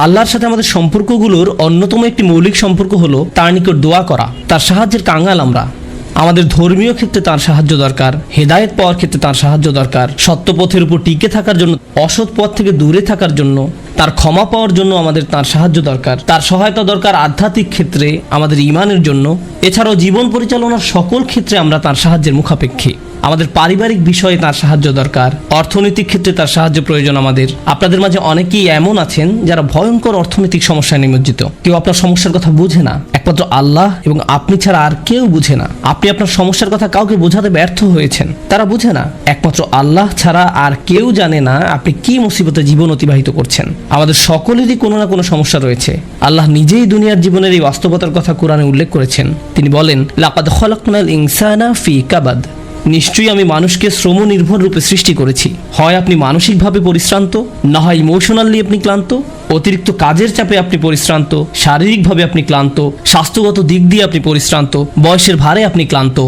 আল্লাহর সাথে আমাদের সম্পর্কগুলোর অন্যতম একটি মৌলিক সম্পর্ক হলো তার নিকট দোয়া করা। তার সাহায্যের কাঙ্গাল আমরা। আমাদের ধর্মীয় ক্ষেত্রে তার সাহায্য দরকার, হেদায়েত পাওয়ার ক্ষেত্রে তার সাহায্য দরকার, সত্য পথের উপর টিকে থাকার জন্য, অসৎ পথ থেকে দূরে থাকার জন্য, তার ক্ষমা পাওয়ার জন্য আমাদের তার সাহায্য দরকার, তার সহায়তা দরকার আধ্যাত্মিক ক্ষেত্রে আমাদের ঈমানের জন্য। এছাড়াও জীবন পরিচালনার সকল ক্ষেত্রে আমরা তার সাহায্যের মুখাপেক্ষী। আমাদের পারিবারিক বিষয়ে তার সাহায্য দরকার, অর্থনৈতিক ক্ষেত্রে তার সাহায্য প্রয়োজন আমাদের। আপনাদের মাঝে অনেকেই এমন আছেন যারা ভয়ঙ্কর অর্থনৈতিক সমস্যায় নিমজ্জিত। কেউ আপনার সমস্যার কথা বুঝে না, একমাত্র আল্লাহ এবং আপনি ছাড়া আর কেউ বুঝে না। আপনি আপনার সমস্যার কথা কাউকে বোঝাতে ব্যর্থ হয়েছেন, তারা বুঝে না। একমাত্র আল্লাহ ছাড়া আর কেউ জানে না আপনি কি মুসিবতে জীবন অতিবাহিত করছেন। আমাদের সকলেরই কোনো না কোনো সমস্যা রয়েছে। আল্লাহ নিজেই দুনিয়ার জীবনের এই বাস্তবতার কথা কোরআনে উল্লেখ করেছেন। তিনি বলেন, লাকাদ খলাকনাল ইনসানা ফি কাবাদ, নিশ্চয়ই আমি মানুষকে শ্রম নির্ভর রূপে সৃষ্টি করেছি। হয় আপনি মানসিকভাবে পরিশ্রান্ত, না হয় ইমোশনালি আপনি ক্লান্ত। অতিরিক্ত কাজের চাপে আপনি পরিশ্রান্ত, শারীরিকভাবে আপনি ক্লান্ত, স্বাস্থ্যগত দিক দিয়ে আপনি পরিশ্রান্ত, বয়সের ভারে আপনি ক্লান্ত।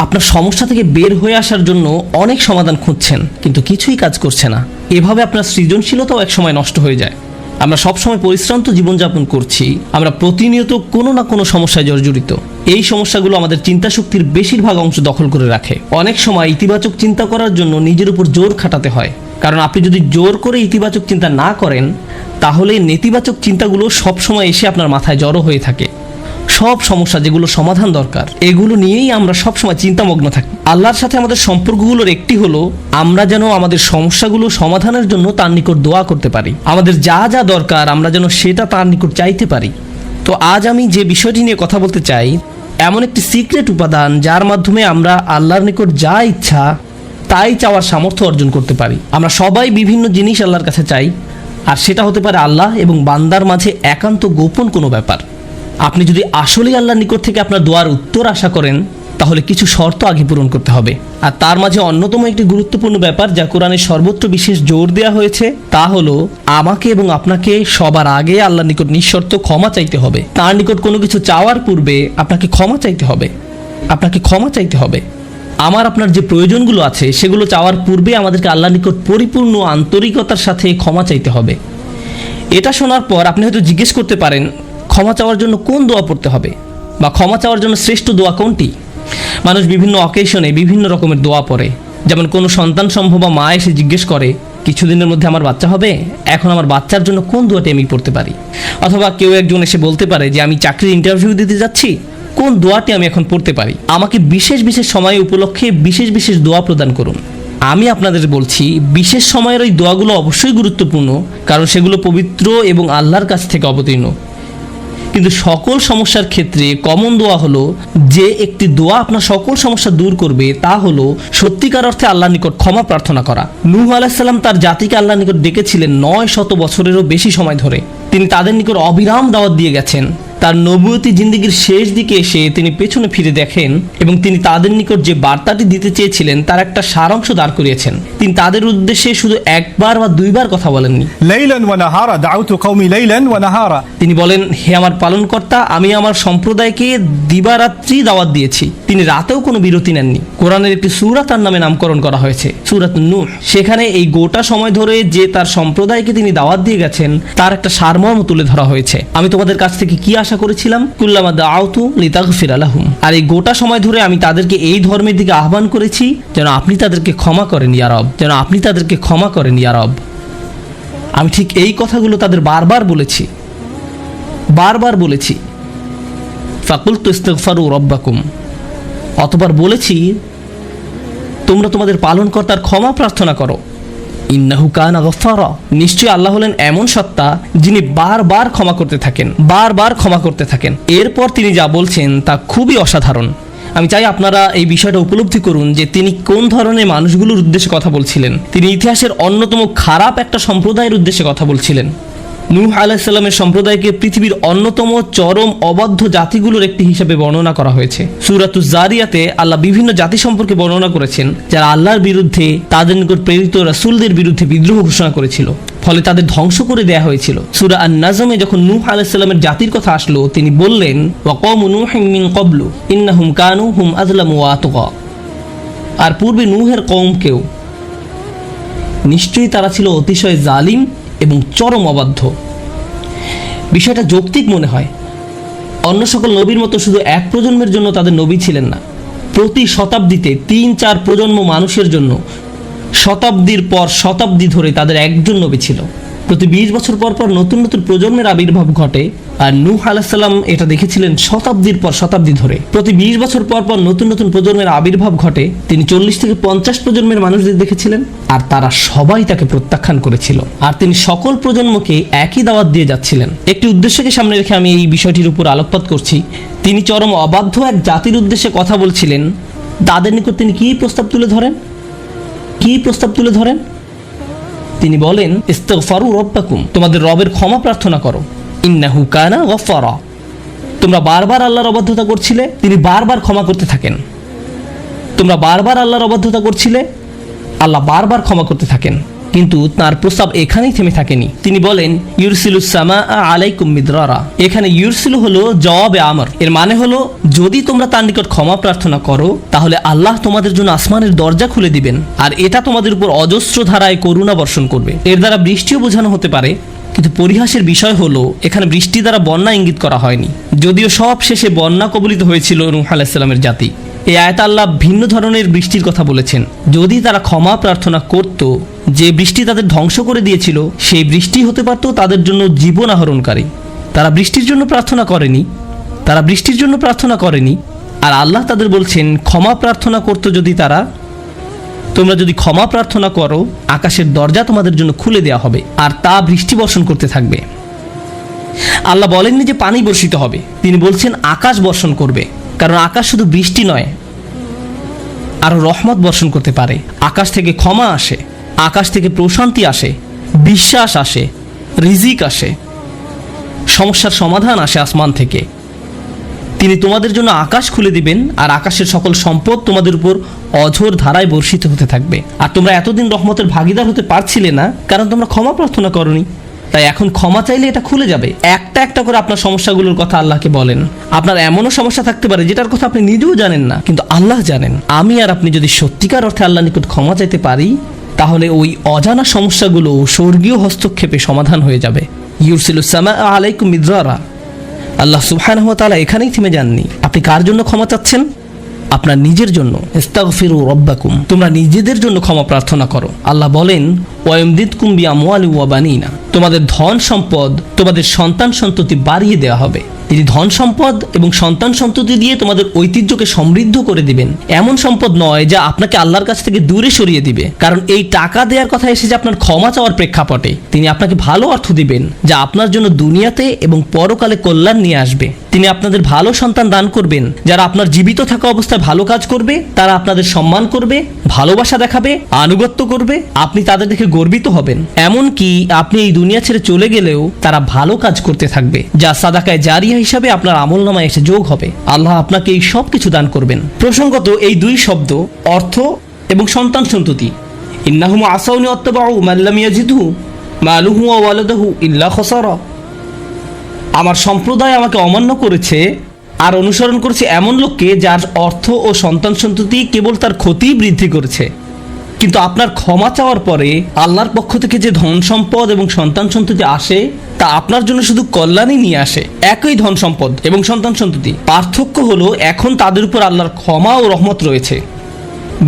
আপনার সমস্যা থেকে বের হয়ে আসার জন্য অনেক সমাধান খুঁজছেন, কিন্তু কিছুই কাজ করছে না। এভাবে আপনার সৃজনশীলতাও একসময় নষ্ট হয়ে যায়। আমরা সবসময় পরিশ্রান্ত জীবনযাপন করছি, আমরা প্রতিনিয়ত কোনো না কোনো সমস্যায় জর্জরিত। এই সমস্যাগুলো আমাদের চিন্তা শক্তির বেশিরভাগ অংশ দখল করে রাখে। অনেক সময় ইতিবাচক চিন্তা করার জন্য নিজের উপর জোর খাটাতে হয়, কারণ আপনি যদি জোর করে ইতিবাচক চিন্তা না করেন, তাহলে নেতিবাচক চিন্তাগুলো সবসময় এসে আপনার মাথায় জড়ো হয়ে থাকে। সব সমস্যা যেগুলো সমাধান দরকার, এগুলো নিয়েই আমরা সবসময় চিন্তামগ্ন থাকি। আল্লাহর সাথে আমাদের সম্পর্কগুলোর একটি হলো আমরা যেন আমাদের সমস্যাগুলো সমাধানের জন্য তার নিকট দোয়া করতে পারি। আমাদের যা যা দরকার আমরা যেন সেটা তার নিকট চাইতে পারি। তো আজ আমি যে বিষয়টি নিয়ে কথা বলতে চাই, এমন একটি সিক্রেট উপাদান যার মাধ্যমে আমরা আল্লাহর নিকট যা ইচ্ছা তাই চাওয়ার সামর্থ্য অর্জন করতে পারি। আমরা সবাই বিভিন্ন জিনিস আল্লাহর কাছে চাই, আর সেটা হতে পারে আল্লাহ এবং বান্দার মাঝে একান্ত গোপন কোনো ব্যাপার। আপনি যদি আসলেই আল্লাহর নিকট থেকে আপনার দোয়ার উত্তর আশা করেন, তাহলে কিছু শর্ত আগে পূরণ করতে হবে। আর তার মাঝে অন্যতম একটি গুরুত্বপূর্ণ ব্যাপার যা কোরআনের সর্বত্র বিশেষ জোর দেওয়া হয়েছে, তা হলো আমাকে এবং আপনাকে সবার আগে আল্লাহর নিকট নিঃশর্ত ক্ষমা চাইতে হবে। তার নিকট কোনো কিছু চাওয়ার পূর্বে আপনাকে ক্ষমা চাইতে হবে। আপনাকে ক্ষমা চাইতে হবে। আপনার যে প্রয়োজনগুলো আছে সেগুলো চাওয়ার পূর্বে আমাদেরকে আল্লাহর নিকট পরিপূর্ণ আন্তরিকতার সাথে ক্ষমা চাইতে হবে। এটা শোনার পর আপনি হয়তো জিজ্ঞেস করতে পারেন, ক্ষমা চাওয়ার জন্য কোন দোয়া পড়তে হবে, বা ক্ষমা চাওয়ার জন্য শ্রেষ্ঠ দোয়া কোনটি? মানুষ বিভিন্ন অকেশনে বিভিন্ন রকমের দোয়া পড়ে। যেমন কোনো সন্তান সম্ভব বা মা এসে জিজ্ঞেস করে, কিছুদিনের মধ্যে আমার বাচ্চা হবে, এখন আমার বাচ্চার জন্য কোন দোয়াটি আমি পড়তে পারি? অথবা কেউ একজন এসে বলতে পারে যে আমি চাকরির ইন্টারভিউ দিতে যাচ্ছি, কোন দোয়াটি আমি এখন পড়তে পারি? আমাকে বিশেষ বিশেষ সময় উপলক্ষে বিশেষ বিশেষ দোয়া প্রদান করুন। আমি আপনাদের বলছি, বিশেষ সময়ের ওই দোয়াগুলো অবশ্যই গুরুত্বপূর্ণ, কারণ সেগুলো পবিত্র এবং আল্লাহর কাছ থেকে অবতীর্ণ। কিন্তু সকল সমস্যার ক্ষেত্রে কমন দোয়া হলো, যে একটি দোয়া আপনার সকল সমস্যা দূর করবে, তা হলো সত্যিকার অর্থে আল্লাহর নিকট ক্ষমা প্রার্থনা করা। নূহ আলাইহিস সালাম তার জাতিকে আল্লাহর নিকট ডেকেছিলেন 900 বছরেরও বেশি সময় ধরে। তিনি তাদের নিকট অবিরাম দাওয়াত দিয়ে গেছেন। তার নবুয়তি জিন্দেগির শেষ দিকে এসে তিনি পেছনে ফিরে দেখেন এবং তিনি তাদের নিকট যে বার্তাটি দিতে চেয়েছিলেন তার একটা সারাংশ দাঁড় করিয়েছেন। তিনি তাদের উদ্দেশ্যে শুধু একবার বা দুইবার কথা বলেননি। লাইলান ওয়া নাহারা দাউতু কওমি লাইলান ওয়া নাহারা, তিনি বলেন, হে আমার পালনকর্তা, আমি আমার সম্প্রদায়কে দিবারাত্রি দাওয়াত দিয়েছি। তিনি রাতেও কোনো বিরতি নেননি। কোরআনের একটি সূরা তার নামে নামকরণ করা হয়েছে, সূরাত নূহ। সেখানে এই গোটা সময় ধরে যে তার সম্প্রদায়কে তিনি দাওয়াত দিয়ে গেছেন তার একটা সারমর্ম তুলে ধরা হয়েছে। আমি তোমাদের কাছ থেকে কি আশা করেছিলাম? কুল্লামা দাআউতু লিতাগফিরা লাহুম। আর এই গোটা সময় ধরে আমি তাদেরকে এই ধর্মের দিকে আহ্বান করেছি যেন আপনি তাদেরকে ক্ষমা করেন ইয়া রব, যেন আপনি তাদেরকে ক্ষমা করেন ইয়া রব। আমি ঠিক এই কথাগুলো তাদের বারবার বলেছি। ফাকুলতু ইস্তিগফারু রাব্বাকুম, অতঃপর বলেছি তোমরা তোমাদের পালনকর্তার ক্ষমা প্রার্থনা করো। ইন্নাহু কানা গফফারা, নিশ্চয়ই আল্লাহ হলেন এমন সত্তা যিনি বারবার ক্ষমা করতে থাকেন। এরপর তিনি যা বলছেন তা খুবই অসাধারণ। আমি চাই আপনারা এই বিষয়টা উপলব্ধি করুন যে তিনি কোন ধরনের মানুষগুলোর উদ্দেশ্যে কথা বলছিলেন। তিনি ইতিহাসের অন্যতম খারাপ একটা সম্প্রদায়ের উদ্দেশ্যে কথা বলছিলেন। নূহ আলাইহিস সালামের সম্প্রদায়কে পৃথিবীর অন্যতম চরম অবাধ্য জাতিগুলোর একটি হিসেবে বর্ণনা করা হয়েছে। সূরাতুজ জারিয়াতে আল্লাহ বিভিন্ন জাতি সম্পর্কে বর্ণনা করেছেন যারা আল্লাহর বিরুদ্ধে, তাদের নিকট প্রেরিত রাসূলদের বিরুদ্ধে বিদ্রোহ ঘোষণা করেছিল, ফলে তাদের ধ্বংস করে দেয়া হয়েছিল। সূরা আন-নাজমে যখন নূহ আলাইহিস সালামের জাতির কথা আসলো, তিনি বললেন, ওয়া কওমু নূহিম মিন ক্বাবলু ইন্নাহুম কানু হুম আযলামু ওয়া আতগা। আর পূর্বে নূহের কওমকেও, নিশ্চয়ই তারা ছিল অতিশয় জালিম এবং চরম অবাধ্য। বিষয়টা যৌক্তিক মনে হয়। অন্য সকল নবীর মতো শুধু এক প্রজন্মের জন্য তাদের নবী ছিলেন না, প্রতি শতাব্দীতে 3-4 প্রজন্ম মানুষের জন্য শতাব্দীর পর শতাব্দী ধরে তাদের একজন নবী ছিল। প্রতি 20 বছর পর পর নতুন নতুন প্রজন্মের আবির্ভাব ঘটে। আর নূহ আলাইহিস সালাম এটা দেখেছিলেন শতাব্দীর পর শতাব্দী ধরে। প্রতি 20 বছর পর পর নতুন নতুন প্রজন্মের আবির্ভাব ঘটে। তিনি 40 থেকে 50 প্রজন্মের মানুষদের দেখেছিলেন, আর তারা সবাই তাকে প্রত্যাখ্যান করেছিল। আর তিনি সকল প্রজন্মকে একই দাওয়াত দিয়ে যাচ্ছিলেন। একটি উদ্দেশ্যকে সামনে রেখে আমি এই বিষয়টির উপর আলোকপাত করছি। তিনি চরম অবাধ্য এক জাতির উদ্দেশ্যে কথা বলছিলেন। তাদের নিকট তিনি কি প্রস্তাব তুলে ধরেন? তিনি বলেন, ইস্তিগফারু রাব্বাকুম, তোমাদের রবের ক্ষমা প্রার্থনা করো, ইন্নাহু কানা গফফারা। তোমরা বারবার আল্লাহর অবাধ্যতা করছিলে, তিনি বারবার ক্ষমা করতে থাকেন। তোমরা বারবার আল্লাহর অবাধ্যতা করছিলে, আল্লাহ বারবার ক্ষমা করতে থাকেন। কিন্তু তার প্রস্তাব এখানেই থেমে থাকেনি। তিনি বলেন, ইউরসিলুস সামাআ আলাইকুম মিদরারা। এখানে ইউরসিলু হলো জওয়াবে আমর। এর মানে হলো, যদি তোমরা তার নিকট ক্ষমা প্রার্থনা করো তাহলে আল্লাহ তোমাদের জন্য আসমানের দরজা খুলে দিবেন, আর এটা তোমাদের উপর অজস্র ধারায় করুণা বর্ষণ করবে। এর দ্বারা বৃষ্টিও বোঝানো হতে পারে, কিন্তু পরিহাসের বিষয় হলো এখানে বৃষ্টি দ্বারা বন্যা ইঙ্গিত করা হয়নি, যদিও সব শেষে বন্যা কবলিত হয়েছিল নূহ আলাইহিস সালামের জাতি। এই আয়াতে আল্লাহ ভিন্ন ধরনের বৃষ্টির কথা বলেছেন। যদি তারা ক্ষমা প্রার্থনা করত, যে বৃষ্টি তাদের ধ্বংস করে দিয়েছিল সেই বৃষ্টি হতে পারত তাদের জন্য জীবন আহরণকারী। তারা বৃষ্টির জন্য প্রার্থনা করেনি, আর আল্লাহ তাদের বলছেন ক্ষমা প্রার্থনা করত যদি তোমরা যদি ক্ষমা প্রার্থনা করো, আকাশের দরজা তোমাদের জন্য খুলে দেওয়া হবে, আর তা বৃষ্টি বর্ষণ করতে থাকবে। আল্লাহ বলেননি যে পানি বর্ষিত হবে, তিনি বলছেন আকাশ বর্ষণ করবে। কারণ আকাশ শুধু বৃষ্টি নয়, আরো রহমত বর্ষণ করতে পারে। আকাশ থেকে ক্ষমা আসে, আকাশ থেকে প্রশান্তি আসে, বিশ্বাস আসে, রিজিক আসে, সমস্যার সমাধান আসে আসমান থেকে। তিনি তোমাদের জন্য আকাশ খুলে দিবেন, আর আকাশের সকল সম্পদ তোমাদের উপর অঝোর ধারায় বর্ষিত হতে থাকবে। আর তোমরা এতদিন রহমতের ভাগিদার হতে পারছিলে না, কারণ তোমরা ক্ষমা প্রার্থনা করনি। তাই এখন ক্ষমা চাইলে এটা খুলে যাবে। একটা একটা করে আপনার সমস্যাগুলোর কথা আল্লাহকে বলেন। আপনার এমনও সমস্যা থাকতে পারে যেটার কথা আপনি নিজেও জানেন না, কিন্তু আল্লাহ জানেন। আমি আর আপনি যদি সত্যিকার অর্থে আল্লাহ নিকট ক্ষমা চাইতে পারি, তাহলে ওই অজানা সমস্যাগুলো স্বর্গীয় হস্তক্ষেপে সমাধান হয়ে যাবে। ইউরসিলুস সামাআ আলাইকুম মিদরারা। আল্লাহ সুবহানাহু ওয়া তাআলা এখানেই থেমে যাননি। আপনি কার জন্য ক্ষমা চাচ্ছেন? আপনার নিজের জন্য। ইস্তাগফিরু রাব্বাকুম, তোমরা নিজেদের জন্য ক্ষমা প্রার্থনা করো। আল্লাহ বলেন, ওয়ায়ুমদিদকুম বিআমওয়ালিন ওয়া বানিনা, তোমাদের ধন সম্পদ, তোমাদের সন্তান সন্ততি বাড়িয়ে দেওয়া হবে। তিনি ধন সম্পদ এবং সন্তান সন্ততি দিয়ে তোমাদের ঐতিহ্যকে সমৃদ্ধ করে দিবেন। এমন সম্পদ নয় যা আপনাকে আল্লাহর কাছ থেকে দূরে সরিয়ে দিবে, কারণ এই টাকা দেওয়ার কথা এসেছে আপনার ক্ষমা চাওয়ার প্রেক্ষাপটে। তিনি আপনাকে ভালো অর্থ দিবেন যা আপনার জন্য দুনিয়াতে এবং পরকালে কল্যাণ নিয়ে আসবে। তিনি আপনাদের ভালো সন্তান দান করবেন, যারা আপনার জীবিত থাকা অবস্থায় ভালো কাজ করবে, তারা আপনাদের সম্মান করবে, ভালোবাসা দেখাবে, আনুগত্য করবে, আপনি তাদের দেখে গর্বিত হবেন। এমনকি আপনি এই দুনিয়া ছেড়ে চলে গেলেও তারা ভালো কাজ করতে থাকবে, যা সাদাকায়ে জারিয়া হিসাবে আপনার আমলনামায় এসে যোগ হবে। আল্লাহ আপনাকে এই সব কিছু দান করবেন। প্রসঙ্গত এই দুই শব্দ, অর্থ এবং সন্তান সন্ততি, ইন্নাহুম আসাউনি ওয়াত্তাবাউ মান লাম ইয়াজিদহু মালুহু ওয়া ওয়ালাদুহু ইল্লা খাসারা। আমার সম্প্রদায় আমাকে অমান্য করেছে আর অনুসরণ করেছে এমন লোককে যার অর্থ ও সন্তান সন্ততি কেবল তার ক্ষতি বৃদ্ধি করেছে। কিন্তু আপনার ক্ষমা চাওয়ার পরে আল্লাহর পক্ষ থেকে যে ধন সম্পদ এবং সন্তান সন্ততি আসে, তা আপনার জন্য শুধু কল্যাণই নিয়ে আসে। একই ধন সম্পদ এবং সন্তান সন্ততি, পার্থক্য হলো এখন তাদের উপর আল্লাহর ক্ষমা ও রহমত রয়েছে।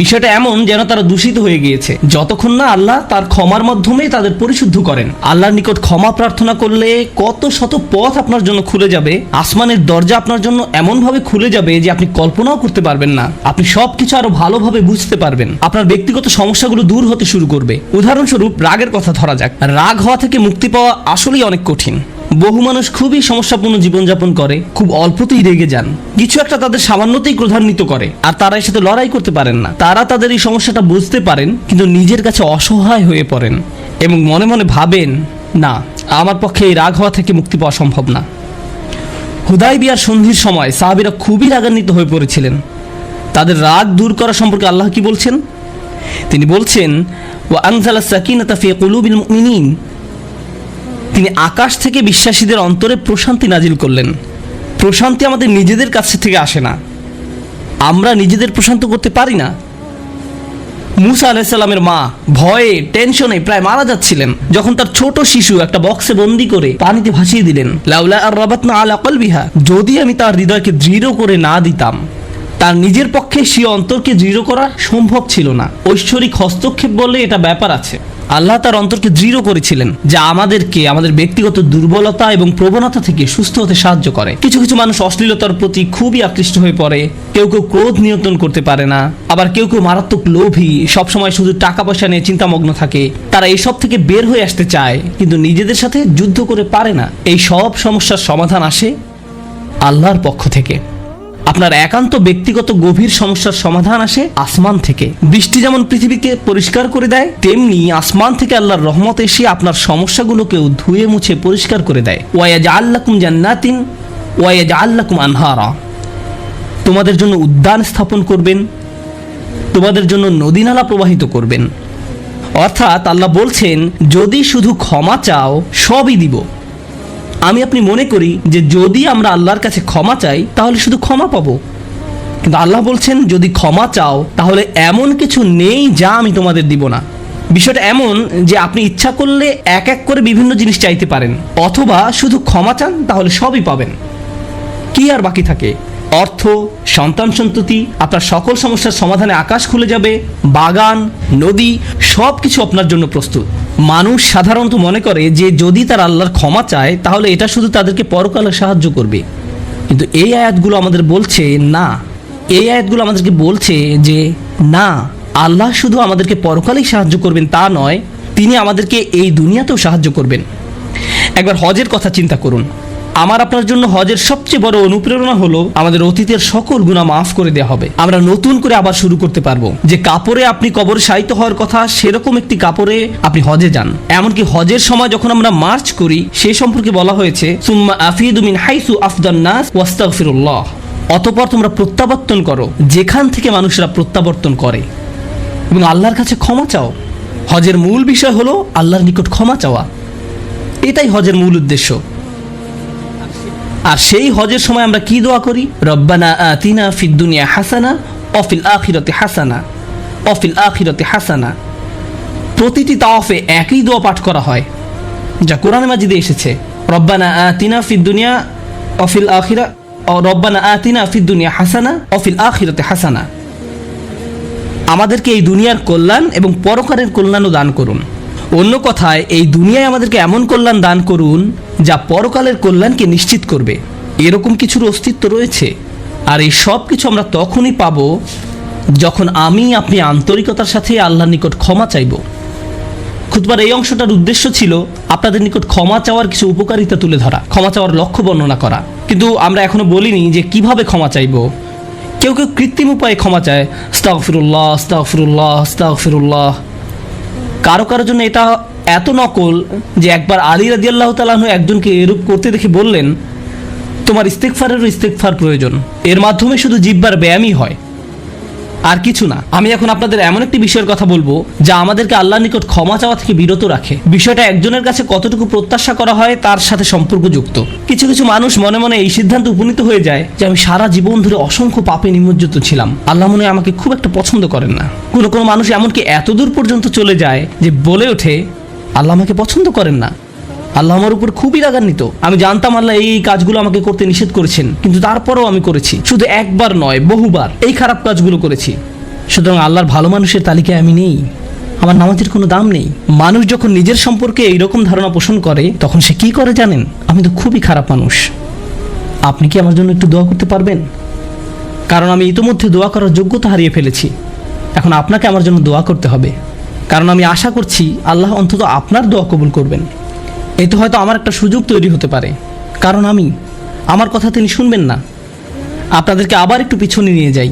বিষয়টা এমন যেন তারা দূষিত হয়ে গিয়েছে, যতক্ষণ না আল্লাহ তার ক্ষমার মাধ্যমে তাদের পরিশুদ্ধ করেন। আল্লাহর নিকট ক্ষমা প্রার্থনা করলে কত শত পথ আপনার জন্য খুলে যাবে। আসমানের দরজা আপনার জন্য এমনভাবে খুলে যাবে যে আপনি কল্পনাও করতে পারবেন না। আপনি সবকিছু আরো ভালোভাবে বুঝতে পারবেন। আপনার ব্যক্তিগত সমস্যাগুলো দূর হতে শুরু করবে। উদাহরণস্বরূপ রাগের কথা ধরা যাক। রাগ হওয়া থেকে মুক্তি পাওয়া আসলেই অনেক কঠিন। বহু মানুষ খুবই সমস্যাপূর্ণ জীবনযাপন করে, খুব অল্পতেই রেগে যান, কিছু একটা তাদের সামান্যতেই ক্রোধান্বিত করে, আর তারা এর সাথে লড়াই করতে পারেন না। তারা তাদের এই সমস্যাটা বুঝতে পারেন, কিন্তু নিজের কাছে অসহায় হয়ে পড়েন এবং মনে মনে ভাবেন, না, আমার পক্ষে এই রাগ হওয়া থেকে মুক্তি পাওয়া সম্ভব না। হুদায়বিয়ার সন্ধির সময় সাহাবীরা খুবই রাগান্বিত হয়ে পড়েছিলেন। তাদের রাগ দূর করা সম্পর্কে আল্লাহ কি বলছেন? তিনি বলছেন, ওয়া আনজালাস সাকিনাতা ফি কুলুবিল মুমিনিন, তিনি আকাশ থেকে বিশ্বাসীদের অন্তরে প্রশান্তি নাজিল করলেন। প্রশান্তি আমাদের নিজেদের কাছ থেকে আসে না, আমরা নিজেদের প্রশান্ত করতে পারি না। মুসা আলাইহিসসালামের মা ভয়ে টেনশনে প্রায় মারা যাচ্ছিলেন, যখন তার ছোট শিশু একটা বক্সে বন্দি করে পানিতে ভাসিয়ে দিলেন। লাউলা আর রাবাতনা আলা কলবিহা, যদি আমি তার হৃদয়কে দৃঢ় করে না দিতাম। তার নিজের পক্ষে সে অন্তরকে দৃঢ় করা সম্ভব ছিল না। ঐশ্বরিক হস্তক্ষেপ বললে এটা ব্যাপার আছে। আল্লাহ তার অন্তরকে দৃঢ় করেছিলেন, যা আমাদেরকে আমাদের ব্যক্তিগত দুর্বলতা এবং প্রবণতা থেকে সুস্থ হতে সাহায্য করে। কিছু কিছু মানুষ অশ্লীলতার প্রতি খুবই আকৃষ্ট হয়ে পড়ে, কেউ কেউ ক্রোধ নিয়ন্ত্রণ করতে পারে না, আবার কেউ কেউ মারাত্মক লোভী, সবসময় শুধু টাকা পয়সা নিয়ে চিন্তামগ্ন থাকে। তারা এসব থেকে বের হয়ে আসতে চায়, কিন্তু নিজেদের সাথে যুদ্ধ করে পারে না। এই সব সমস্যার সমাধান আসে আল্লাহর পক্ষ থেকে। আপনার একান্ত ব্যক্তিগত গভীর সমস্যার সমাধান আসে আসমান থেকে। বৃষ্টি যেমন পৃথিবীকে পরিষ্কার করে দেয়, তেমনি আসমান থেকে আল্লাহর রহমত এসে আপনার সমস্যাগুলোকেও ধুয়ে মুছে পরিষ্কার করে দেয়। ওয়ায়াজআল লাকুম জান্নাতিন ওয়ায়াজআল লাকুম আনহারা, তোমাদের জন্য উদ্যান স্থাপন করবেন, তোমাদের জন্য নদী নালা প্রবাহিত করবেন। অর্থাৎ আল্লাহ বলছেন, যদি শুধু ক্ষমা চাও সবই দিব। আমি আপনি মনে করি যে যদি আমরা আল্লাহর কাছে ক্ষমা চাই তাহলে শুধু ক্ষমা পাবো, কিন্তু আল্লাহ বলছেন যদি ক্ষমা চাও তাহলে এমন কিছু নেই যা আমি তোমাদের দিব না। বিষয়টা এমন যে আপনি ইচ্ছা করলে এক এক করে বিভিন্ন জিনিস চাইতে পারেন, অথবা শুধু ক্ষমা চান তাহলে সবই পাবেন। কি আর বাকি থাকে? অর্থ, সন্তান সন্ততি, আপনার সকল সমস্যার সমাধানে আকাশ খুলে যাবে, বাগান, নদী, সব কিছু আপনার জন্য প্রস্তুত। মানুষ সাধারণত মনে করে যে যদি তার আল্লাহর ক্ষমা চায় তাহলে এটা শুধু তাদেরকে পরকালে সাহায্য করবে, কিন্তু এই আয়াতগুলো আমাদের বলছে না। এই আয়াতগুলো আমাদেরকে বলছে যে না, আল্লাহ শুধু আমাদেরকে পরকালেই সাহায্য করবেন তা নয়, তিনি আমাদেরকে এই দুনিয়াতেও সাহায্য করবেন। একবার হজের কথা চিন্তা করুন। আমার আপনার জন্য হজের সবচেয়ে বড় অনুপ্রেরণা হলো আমাদের অতীতের সকল গুনাহ মাফ করে দেওয়া হবে। আমরা নতুন করে আবার শুরু করতে পারবো। যে কাপড়ে আপনি কবরে শায়িত হওয়ার কথা, সেরকম একটি কাপড়ে আপনি হজে যান। এমনকি হজের সময় যখন আমরা মার্চ করি, সেই সম্পর্কে বলা হয়েছে সুম্মা আফিদু মিন হাইসু আফদান নাস ওয়াস্তাগফিরুল্লাহ, অতঃপর তোমরা প্রত্যাবর্তন করো যেখান থেকে মানুষরা প্রত্যাবর্তন করে, এবং আল্লাহর কাছে ক্ষমা চাও। হজের মূল বিষয় হলো আল্লাহর নিকট ক্ষমা চাওয়া, এটাই হজের মূল উদ্দেশ্য। আর সেই হজের সময় আমরা কি দোয়া করি? রব্বানা আতিনা ফিদ দুনিয়া হাসানা ওয়া ফিল আখিরাতি হাসানা ওয়া ফিল আখিরাতি হাসানা। প্রতিটি তাওয়াফে একই দোয়া পাঠ করা হয়, যা কোরআনে মাজিদে এসেছে। রব্বানা আতিনা ফিদ দুনিয়া ওয়া ফিল আখিরা রব্বানা আতিনা ফিদ দুনিয়া হাসানা ওয়া ফিল আখিরাতি হাসানা। আমাদেরকে এই দুনিয়ার কল্যাণ এবং পরকালের কল্যাণও দান করুন। অন্য কথায়, এই দুনিয়ায় আমাদেরকে এমন কল্যাণ দান করুন যা পরকালের কল্যাণকে নিশ্চিত করবে। এরকম কিছুর অস্তিত্ব রয়েছে, আর এই সব কিছু আমরা তখনই পাব যখন আপনি আন্তরিকতার সাথে আল্লাহর নিকট ক্ষমা চাইব। খুতবার এই অংশটার উদ্দেশ্য ছিল আপনাদের নিকট ক্ষমা চাওয়ার কিছু উপকারিতা তুলে ধরা, ক্ষমা চাওয়ার লক্ষ্য বর্ণনা করা। কিন্তু আমরা এখনো বলিনি যে কিভাবে ক্ষমা চাইব। কেউ কেউ কৃত্রিম উপায়ে ক্ষমা চায়, আস্তাগফিরুল্লাহ আস্তাগফিরুল্লাহ আস্তাগফিরুল্লাহ। কারো কারোর জন্য এটা এত নকল যে একবার আলী রাদিয়াল্লাহু তাআলা আনহু একজনকে এরূপ করতে দেখে বললেন, তোমার ইস্তেগফারেরও ইস্তেগফার প্রয়োজন। এর মাধ্যমে শুধু জিহ্বার ব্যায়ামই হয়, আর কিছু না। আমি এখন আপনাদের এমন একটি বিষয়ের কথা বলবো যা আমাদেরকে আল্লাহর নিকট ক্ষমা চাওয়া থেকে বিরত রাখে। বিষয়টা একজনের কাছে কতটুকু প্রত্যাশা করা হয় তার সাথে সম্পর্কযুক্ত। কিছু কিছু মানুষ মনে মনে এই সিদ্ধান্তে উপনীত হয়ে যায় যে আমি সারা জীবন ধরে অসংখ্য পাপে নিমজ্জিত ছিলাম, আল্লাহ মনে হয় আমাকে খুব একটা পছন্দ করেন না। কোনো কোনো মানুষ এমনকি এতদূর পর্যন্ত চলে যায় যে বলে ওঠে, আল্লাহ আমাকে পছন্দ করেন না, আল্লাহ আমার উপর খুবই রাগান্বিত। আমি জানতাম আল্লাহ এই কাজগুলো আমাকে করতে নিষেধ করেছেন, কিন্তু তারপরেও আমি করেছি। শুধু একবার নয়, বহুবার এই খারাপ কাজগুলো করেছি। সুতরাং আল্লাহর ভালো মানুষের তালিকায় আমি নেই, আমার নামাজের কোনো দাম নেই। মানুষ যখন নিজের সম্পর্কে এইরকম ধারণা পোষণ করে, তখন সে কি করে জানেন? আমি তো খুবই খারাপ মানুষ। আপনি কি আমার জন্য একটু দোয়া করতে পারবেন? কারণ আমি ইতিমধ্যে দোয়া করার যোগ্যতা হারিয়ে ফেলেছি। এখন আপনাকে আমার জন্য দোয়া করতে হবে, কারণ আমি আশা করছি আল্লাহ অন্তত আপনার দোয়া কবুল করবেন। এতে হয়তো আমার একটা সুযোগ তৈরি হতে পারে, কারণ আমার কথা তিনি শুনবেন না। আপনাদেরকে আবার একটু পিছনে নিয়ে যাই।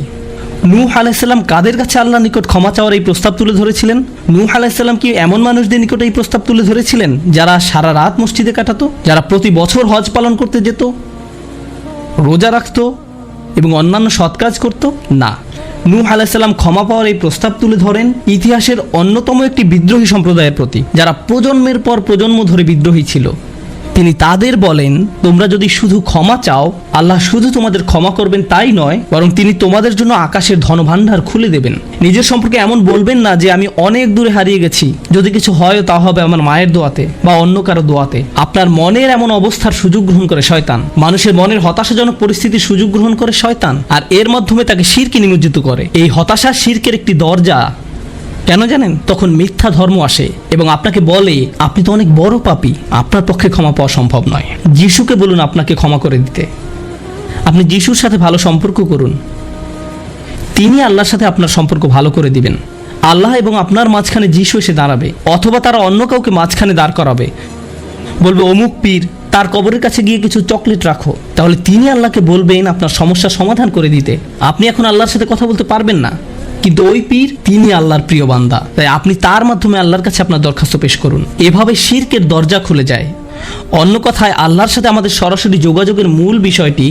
নূহ আলাইহিস সালাম কাদের কাছে আল্লাহর নিকট ক্ষমা চাওয়ার এই প্রস্তাব তুলে ধরেছিলেন? নূহ আলাইহিস সালাম কি এমন মানুষদের নিকট এই প্রস্তাব তুলে ধরেছিলেন যারা সারা রাত মসজিদে কাটাতো, যারা প্রতি বছর হজ পালন করতে যেত, রোজা রাখতো এবং অন্যান্য সৎ কাজ করত? না, নূহ আলাইহিস সালাম ক্ষমা পাওয়ার এই প্রস্তাব তুলে ধরেন ইতিহাসের অন্যতম একটি বিদ্রোহী সম্প্রদায়ের প্রতি, যারা প্রজন্মের পর প্রজন্ম ধরে বিদ্রোহী ছিল। তিনি তাদের বলেন, তোমরা যদি শুধু ক্ষমা চাও, আল্লাহ শুধু তোমাদের ক্ষমা করবেন তাই নয়, বরং তিনি তোমাদের জন্য আকাশের ধনভাণ্ডার খুলে দেবেন। নিজের সম্পর্কে এমন বলবেন না যে আমি অনেক দূরে হারিয়ে গেছি, যদি কিছু হয় তা হবে আমার মায়ের দোয়াতে বা অন্য কারো দোয়াতে। আপনার মনের এমন অবস্থার সুযোগ গ্রহণ করে শয়তান। মানুষের মনের হতাশাজনক পরিস্থিতির সুযোগ গ্রহণ করে শয়তান, আর এর মাধ্যমে তাকে শিরকে নিমজ্জিত করে। এই হতাশা শিরকের একটি দরজা। কেন জানেন? তখন মিথ্যা ধর্ম আসে এবং আপনাকে বলে আপনি তো অনেক বড় পাপী, আপনার পক্ষে ক্ষমা পাওয়া সম্ভব নয়। যিশুকে বলুন আপনাকে ক্ষমা করে দিতে। আপনি যিশুর সাথে ভালো সম্পর্ক করুন, তিনি আল্লাহর সাথে আপনার সম্পর্ক ভালো করে দিবেন। আল্লাহ এবং আপনার মাঝখানে যিশু এসে দাঁড়াবে, অথবা তারা অন্য কাউকে মাঝখানে দাঁড় করাবে, বলবে অমুক পীর, তার কবরের কাছে গিয়ে কিছু চকলেট রাখো। তাহলে তিনি আল্লাহকে বলবেন আপনার সমস্যার সমাধান করে দিতে। আপনি এখন আল্লাহর সাথে কথা বলতে পারবেন না, কিন্তু ওই পীর তিনি আল্লাহর প্রিয় বান্দা, তাই আপনি তার মাধ্যমে আল্লাহর কাছে আপনার দরখাস্ত পেশ করুন। এভাবে শিরকের দরজা খুলে যায়। অন্য কথায়, আল্লাহর সাথে আমাদের সরাসরি যোগাযোগের মূল বিষয়টি,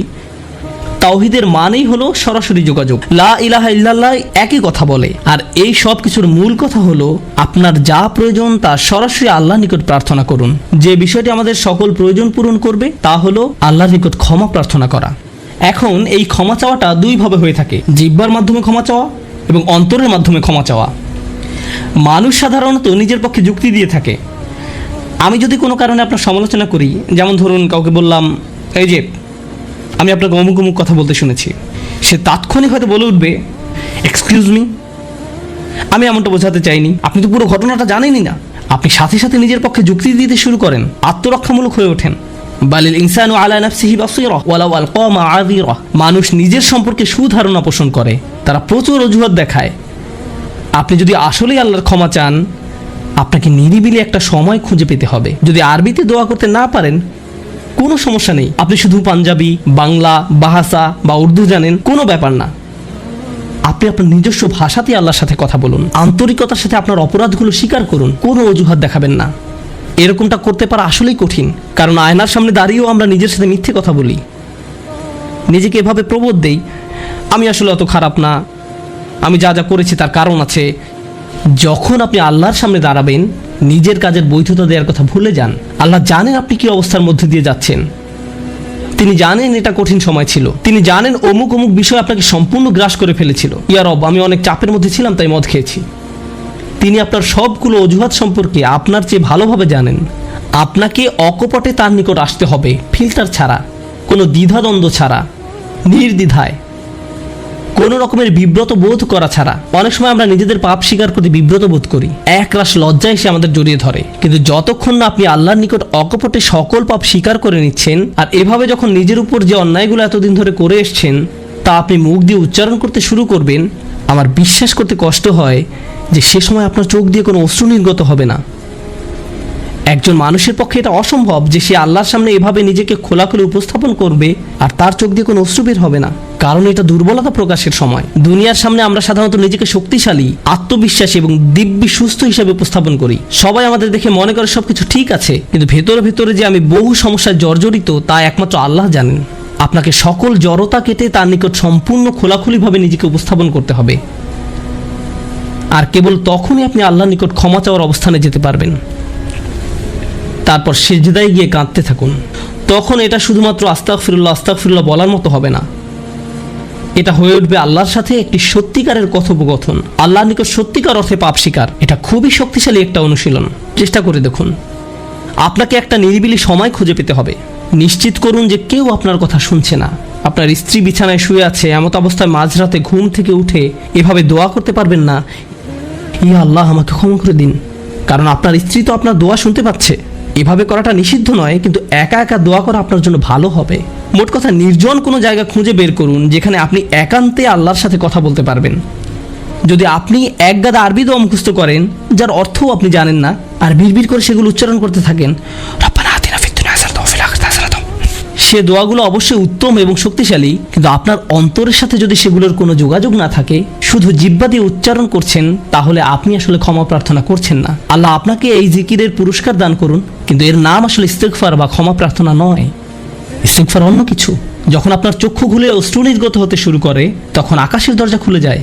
তাওহীদের মানেই হলো সরাসরি যোগাযোগ। লা ইলাহা ইল্লাল্লাহ একই কথা বলে, আর এই সব কিছুর মূল কথা হলো আপনার যা প্রয়োজন তা সরাসরি আল্লাহর নিকট প্রার্থনা করুন। যে বিষয়টি আমাদের সকল প্রয়োজন পূরণ করবে তা হলো আল্লাহর নিকট ক্ষমা প্রার্থনা করা। এখন এই ক্ষমা চাওয়াটা দুইভাবে হয়ে থাকে, জিহ্বার মাধ্যমে ক্ষমা চাওয়া এবং অন্তরের মাধ্যমে ক্ষমা চাওয়া। মানুষ সাধারণত নিজের পক্ষে যুক্তি দিয়ে থাকে। আমি যদি কোনো কারণে আপনার সমালোচনা করি, যেমন ধরুন কাউকে বললাম, এই যে আমি আপনাকে অমুক অমুক কথা বলতে শুনেছি, সে তাৎক্ষণিক হয়তো বলে উঠবে, এক্সকিউজ মি, আমি এমনটা বোঝাতে চাইনি, আপনি তো পুরো ঘটনাটা জানেনই না। আপনি সাথে সাথে নিজের পক্ষে যুক্তি দিতে শুরু করেন, আত্মরক্ষামূলক হয়ে ওঠেন। বালিল ইনসানু আলা নাফসিহি বাসীরা ওয়ালাউ আলকা মাআযিরা। মানুষ নিজের সম্পর্কে সুধারণা পোষণ করে, তারা প্রচুর অজুহাত দেখায়। আপনি যদি আসলেই আল্লাহর ক্ষমা চান, আপনাকে নিরিবিলি একটা সময় খুঁজে পেতে হবে। যদি আরবিতে দোয়া করতে না পারেন, কোনো সমস্যা নেই, আপনি শুধু পাঞ্জাবি, বাংলা, বাহাসা বা উর্দু জানেন, কোনো ব্যাপার না। আপনি আপনার নিজস্ব ভাষাতেই আল্লাহর সাথে কথা বলুন, আন্তরিকতার সাথে আপনার অপরাধগুলো স্বীকার করুন, কোনো অজুহাত দেখাবেন না। এরকমটা করতে পারা আসলেই কঠিন, কারণ আয়নার সামনে দাঁড়িয়েও আমরা নিজের সাথে মিথ্যে কথা বলি, নিজেকে এভাবে প্রবোধ দেই, আমি আসলে অত খারাপ না, আমি যা যা করেছি তার কারণ আছে। যখন আপনি আল্লাহর সামনে দাঁড়াবেন, নিজের কাজের বৈধতা দেওয়ার কথা ভুলে যান। আল্লাহ জানেন আপনি কি অবস্থার মধ্যে দিয়ে যাচ্ছেন, তিনি জানেন এটা কঠিন সময় ছিল, তিনি জানেন অমুক অমুক বিষয় আপনাকে সম্পূর্ণ গ্রাস করে ফেলেছিল। ইয়া রব, আমি অনেক চাপের মধ্যে ছিলাম তাই মদ খেয়েছি। তিনি আপনার সবগুলো অজুহাত সম্পর্কে আপনার চেয়ে ভালোভাবে জানেন। আপনাকে অকপটে তার নিকট আসতে হবে, ফিল্টার ছাড়া, কোনো দ্বিধাদ্বন্দ্ব ছাড়া, নির্দ্বিধায়, কোনো রকমের বিব্রত বোধ করা ছাড়া। অনেক সময় আমরা নিজেদের পাপ স্বীকার করতে বিব্রত বোধ করি, একরাশ লজ্জা এসে আমাদের জড়িয়ে ধরে। কিন্তু যতক্ষণ না আপনি আল্লাহর নিকট অকপটে সকল পাপ স্বীকার করে নিচ্ছেন, আর এভাবে যখন নিজের উপর যে অন্যায়গুলো এতদিন ধরে করে এসছেন তা আপনি মুখ দিয়ে উচ্চারণ করতে শুরু করবেন, আমার বিশ্বাস করতে কষ্ট হয় যে সে সময় আপনার চোখ দিয়ে কোনো অশ্রু নির্গত হবে না। একজন মানুষের পক্ষে এটা অসম্ভব যে সে আল্লাহর সামনে এভাবে নিজেকে খোলাখুলি উপস্থাপন করবে আর তার চোখ দিয়ে কোনো অশ্রু বের হবে না, কারণ এটা দুর্বলতা প্রকাশের সময়। দুনিয়ার সামনে আমরা সাধারণত নিজেকে শক্তিশালী, আত্মবিশ্বাসী এবং দিব্যি সুস্থ হিসাবে উপস্থাপন করি। সবাই আমাদের দেখে মনে করে সবকিছু ঠিক আছে, কিন্তু ভেতরে ভেতরে যে আমি বহু সমস্যায় জর্জরিত তা একমাত্র আল্লাহ জানেন। আপনাকে সকল জড়তা কেটে তার নিকট সম্পূর্ণ খোলাখুলিভাবে নিজেকে উপস্থাপন করতে হবে, আর কেবল তখনই আপনি আল্লাহর নিকট ক্ষমা চাওয়ার অবস্থানে যেতে পারবেন। তারপর সিজদায় গিয়ে কাঁদতে থাকুন। তখন এটা শুধুমাত্র আস্তাগফিরুল্লাহ আস্তাগফিরুল্লাহ বলার মতো হবে না, এটা হয়ে উঠবে আল্লাহর সাথে একটি সত্যিকারের কথোপকথন, আল্লাহর নিকট সত্যিকার অর্থে পাপ স্বীকার। এটা খুবই শক্তিশালী একটা অনুশীলন, চেষ্টা করে দেখুন। আপনাকে একটা নিরিবিলি সময় খুঁজে পেতে হবে। নিশ্চিত করুন যে কেউ আপনার কথা শুনছে না। আপনার স্ত্রী বিছানায় শুয়ে আছে, এমত অবস্থায় মাঝরাতে ঘুম থেকে উঠে এভাবে দোয়া করতে পারবেন না, ইয়া আল্লাহ আমাকে ক্ষমা করে দিন, কারণ আপনার স্ত্রী তো আপনার দোয়া শুনতে পাচ্ছে। এভাবে করাটা নিষিদ্ধ নয়, কিন্তু একা একা দোয়া করা আপনার জন্য ভালো হবে। মোট কথা, নির্জন কোনো জায়গা খুঁজে বের করুন যেখানে আপনি একান্তে আল্লাহর সাথে কথা বলতে পারবেন। যদি আপনি এক গাদা আরবি দোয়া মুখস্থ করেন যার অর্থও আপনি জানেন না, আর বিড়বিড় করে সেগুলো উচ্চারণ করতে থাকেন, সে দোয়াগুলো অবশ্যই উত্তম এবং শক্তিশালী, কিন্তু আপনার অন্তরের সাথে যদি সেগুলোর কোনো যোগাযোগ না থাকে, শুধু জিহ্বা দিয়ে উচ্চারণ করছেন, তাহলে আপনি আসলে ক্ষমা প্রার্থনা করছেন না। আল্লাহ আপনাকে এই জিকিরের পুরস্কার দান করুন, কিন্তু এর নাম আসলে ইস্তিগফার বা ক্ষমা প্রার্থনা নয়। ইস্তিগফার অন্য কিছু। যখন আপনার চক্ষু খুলে অশ্রু নির্গত হতে শুরু করে, তখন আকাশের দরজা খুলে যায়,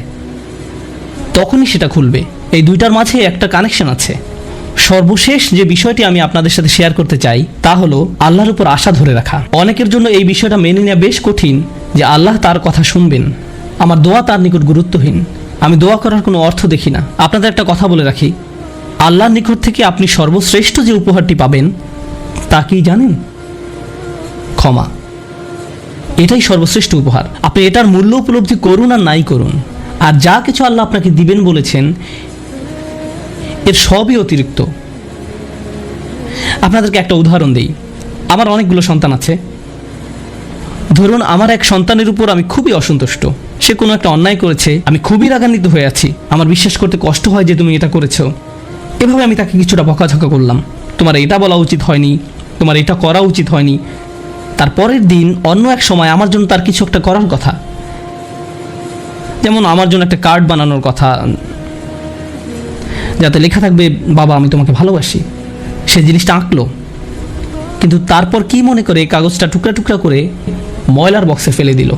তখনই সেটা খুলবে। এই দুইটার মাঝে একটা কানেকশন আছে। সর্বশেষ যে বিষয়টি আমি আপনাদের সাথে শেয়ার করতে চাই তা হলো আল্লাহর উপর আশা ধরে রাখা। অনেকের জন্য এই বিষয়টা মেনে নেওয়া বেশ কঠিন যে আল্লাহ তার কথা শুনবেন, আমার দোয়া তার নিকট গুরুত্বহীন, আমি দোয়া করার কোনো অর্থ দেখি না। আপনাদের একটা কথা বলে রাখি, আল্লাহর নিকট থেকে আপনি সর্বশ্রেষ্ঠ যে উপহারটি পাবেন তা কি জানেন? ক্ষমা। এটাই সর্বশ্রেষ্ঠ উপহার। আপনি এটার মূল্য উপলব্ধি করুন আর নাই করুন, আর যা কিছু আল্লাহ আপনাকে দিবেন বলেছেন এর সবই অতিরিক্ত। আপনাদেরকে একটা উদাহরণ দিই। আমার অনেকগুলো সন্তান আছে। ধরুন আমার এক সন্তানের উপর আমি খুবই অসন্তুষ্ট, সে কোনো একটা অন্যায় করেছে, আমি খুবই রাগান্বিত হয়ে আছি, আমার বিশ্বাস করতে কষ্ট হয় যে তুমি এটা করেছো। এভাবে আমি তাকে কিছুটা বকাঝকা করলাম, তোমার এটা বলা উচিত হয়নি, তোমার এটা করা উচিত হয়নি। তারপরের দিন অন্য এক সময় আমার জন্য তার কিছু একটা করার কথা, যেমন আমার জন্য একটা কার্ড বানানোর কথা যাতে লেখা থাকবে বাবা আমি তোমাকে ভালোবাসি। সে জিনিসটা আঁকলো, কিন্তু তারপর কি মনে করে কাগজটা টুকরা টুকরা করে ময়লার বক্সে ফেলে দিল।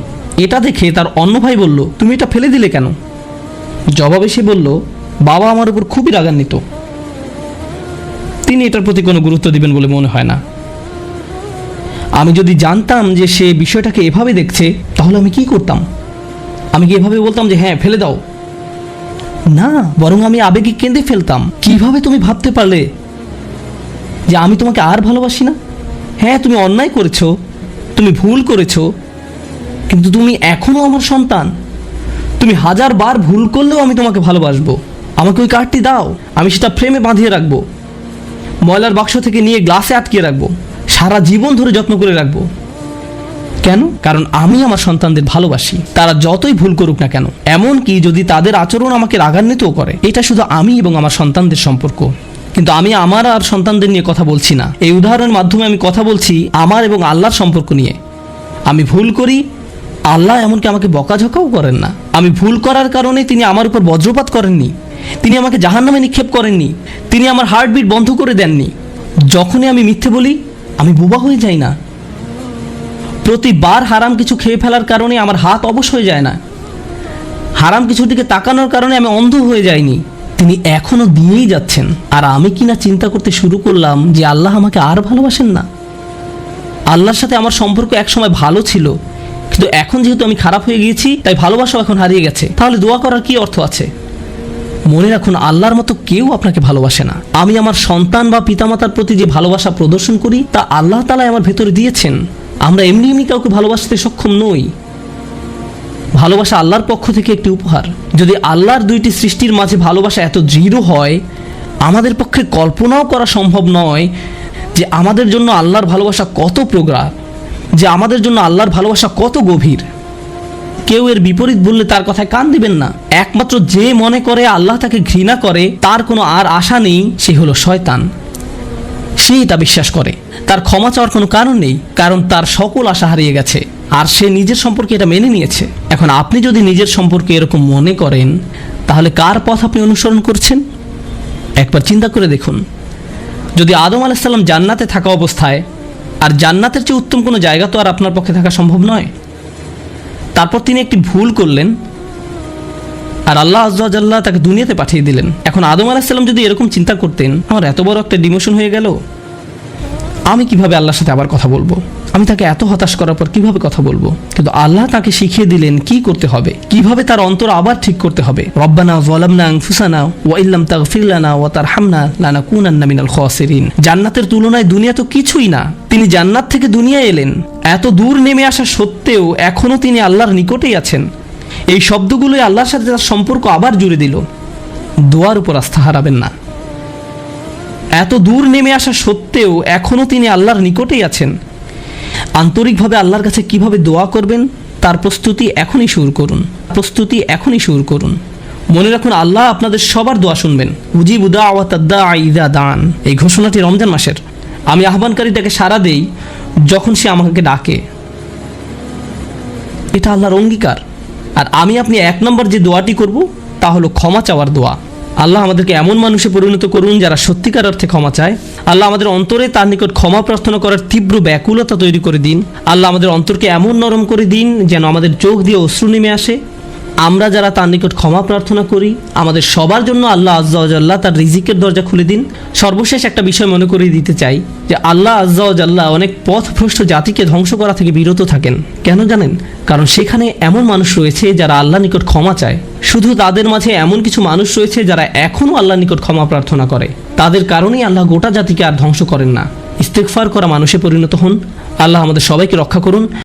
এটা দেখে তার অন্য ভাই বলল, তুমি এটা ফেলে দিলে কেন? জবাবে সে বলল, বাবা আমার উপর খুবই রাগান্বিত, তিনি এটার প্রতি কোনো গুরুত্ব দিবেন বলে মনে হয় না। আমি যদি জানতাম যে সে বিষয়টাকে এভাবে দেখছে তাহলে আমি কি করতাম? আমি কি এভাবে বলতাম যে হ্যাঁ ফেলে দাও? না, বরং আমি আবেগে কেঁদে ফেলতাম, কিভাবে তুমি ভাবতে পারলে যে আমি তোমাকে আর ভালোবাসি না? হ্যাঁ তুমি অন্যায় করেছো, তুমি ভুল করেছো, কিন্তু তুমি এখনো আমার সন্তান। তুমি 1000 বার ভুল করলেও আমি তোমাকে ভালোবাসবো। আমাকে ওই কার্ডটি দাও, আমি সেটা ফ্রেমে বাঁধিয়ে রাখবো, ময়লার বাক্স থেকে নিয়ে গ্লাসে আটকে রাখবো, সারা জীবন ধরে যত্ন করে রাখবো। কেন? কারণ আমি আমার সন্তানদের ভালোবাসি, তারা যতই ভুল করুক না কেন, এমনকি যদি তাদের আচরণ আমাকে রাগান্বিতও করে। এটা শুধু আমি এবং আমার সন্তানদের সম্পর্ক। কিন্তু আমি আমার আর সন্তানদের নিয়ে কথা বলছি না, এই উদাহরণের মাধ্যমে আমি কথা বলছি আমার এবং আল্লাহর সম্পর্ক নিয়ে। আমি ভুল করি, আল্লাহ এমনকি আমাকে বকাঝকাও করেন না। আমি ভুল করার কারণে তিনি আমার উপর বজ্রপাত করেননি, তিনি আমাকে জাহান্নামে নিক্ষেপ করেননি, তিনি আমার হার্টবিট বন্ধ করে দেননি। যখনই আমি মিথ্যে বলি আমি বোবা হয়ে যাই না, প্রতিবার হারাম কিছু খেয়ে ফেলার কারণে আমার হাত অবশ হয়ে যায় না, হারাম কিছুর দিকে তাকানোর কারণে আমি অন্ধ হয়ে যাইনি। তিনি এখনো দিয়েই যাচ্ছেন। আর আমি কিনা চিন্তা করতে শুরু করলাম যে আল্লাহ আমাকে আর ভালোবাসেন না। আল্লাহর সাথে আমার সম্পর্ক একসময় ভালো ছিল, কিন্তু এখন যেহেতু আমি খারাপ হয়ে গিয়েছি তাই ভালোবাসাও এখন হারিয়ে গেছে। তাহলে দোয়া করার কি অর্থ আছে? মনে রাখুন, আল্লাহর মতো কেউ আপনাকে ভালোবাসে না। আমি আমার সন্তান বা পিতামাতার প্রতি যে ভালোবাসা প্রদর্শন করি তা আল্লাহ তাআলা আমার ভেতরে দিয়েছেন। আমরা এমনি এমনি কাউকে ভালোবাসতে সক্ষম নই। ভালোবাসা আল্লাহর পক্ষ থেকে একটি উপহার। যদি আল্লাহর দুইটি সৃষ্টির মাঝে ভালোবাসা এত দৃঢ় হয়, আমাদের পক্ষে কল্পনাও করা সম্ভব নয় যে আমাদের জন্য আল্লাহর ভালোবাসা কত প্রগাঢ়, যে আমাদের জন্য আল্লাহর ভালোবাসা কত গভীর। কেউ এর বিপরীত বললে তার কথায় কান দিবেন না। একমাত্র যে মনে করে আল্লাহ তাকে ঘৃণা করে, তার কোনো আর আশা নেই, সে হলো শয়তান। সে এটা বিশ্বাস করে, তার ক্ষমা চাওয়ার কোনো কারণ নেই, কারণ তার সকল আশা হারিয়ে গেছে আর সে নিজের সম্পর্কে এটা মেনে নিয়েছে। এখন আপনি যদি নিজের সম্পর্কে এরকম মনে করেন, তাহলে কার পথ আপনি অনুসরণ করছেন? একবার চিন্তা করে দেখুন। যদি আদম আলাইহিস সালাম জান্নাতে থাকা অবস্থায়, আর জান্নাতের চেয়ে উত্তম কোনো জায়গা তো আর আপনার পক্ষে থাকা সম্ভব নয়, তারপর তিনি একটি ভুল করলেন আর আল্লাহ আযজা ওয়া জাল্লা তাকে দুনিয়াতে পাঠিয়ে দিলেন। এখন আদম আলাইহিস সালাম যদি এরকম চিন্তা করতেন, আমার এত বড় একটা ডিমোশন হয়ে গেল, আমি কিভাবে আল্লাহর সাথে আবার কথা বলবো? আমি তাকে এত হতাশ করার পর কিভাবে কথা বলবো? কিন্তু আল্লাহ তাকে শিখিয়ে দিলেন কি করতে হবে, কিভাবে তার অন্তর আবার ঠিক করতে হবে। রব্বানা যালামনা আনফুসানা ওয়া ইল্লাম তাগফির লানা ওয়া তারহামনা লানাকুনান্না মিনাল খাসিরিন। জান্নাতের তুলনায় দুনিয়া তো কিছুই না। তিনি জান্নাত থেকে দুনিয়ায় এলেন, এত দূর নেমে আসা সত্ত্বেও এখনো তিনি আল্লাহর নিকটেই আছেন। এই শব্দগুলোই আল্লাহর সাথে তার সম্পর্ক আবার জুড়ে দিল। দোয়ার উপর আস্থা হারাবেন না। এত দূর নেমে আসা সত্ত্বেও এখনো তিনি আল্লাহর নিকটেই আছেন। আন্তরিকভাবে আল্লাহর কাছে কিভাবে দোয়া করবেন তার প্রস্তুতি এখনই শুরু করুন। মনে রাখুন, আল্লাহ আপনাদের সবার দোয়া শুনবেন। উজিবু দাওয়াতাদ দাঈ ইযা দান, এই ঘোষণাটি রমজান মাসের। আমি আহ্বানকারীটাকে সাড়া দেই যখন সে আমাকে ডাকে। এটা আল্লাহর অঙ্গীকার। আর আমি আপনি 1 নম্বর যে দোয়াটি করব তা হলো ক্ষমা চাওয়ার দোয়া। আল্লাহ আমাদেরকে এমন মানুষে পরিণত করুন যারা সত্যিকার অর্থে ক্ষমা চায়। আল্লাহ আমাদের অন্তরে তার নিকট ক্ষমা প্রার্থনা করার তীব্র ব্যাকুলতা তৈরি করে দিন। আল্লাহ আমাদের অন্তরকে এমন নরম করে দিন যেন আমাদের চোখ দিয়ে অশ্রু নেমে আসে। আমরা যারা তার নিকট ক্ষমা প্রার্থনা করি, আমাদের সবার জন্য আল্লাহ আজ্জা ওয়া জাল্লা তার রিজিকের দরজা খুলে দিন। সর্বশেষ একটা বিষয় মনে করিয়ে দিতে চাই যে আল্লাহ আজ্জা ওয়া জাল্লা অনেক পথভ্রষ্ট জাতিকে ধ্বংস করা থেকে বিরত থাকেন। কেন জানেন? কারণ সেখানে এমন মানুষ রয়েছে যারা আল্লাহ নিকট ক্ষমা চায়। শুধু তাদের মাঝে এমন কিছু মানুষ রয়েছে যারা এখনও আল্লাহ নিকট ক্ষমা প্রার্থনা করে। তাদের কারণেই আল্লাহ গোটা জাতিকে আর ধ্বংস করেন না। ইস্তেগফার করা মানুষে পরিণত হন। আল্লাহ আমাদের সবাইকে রক্ষা করুন।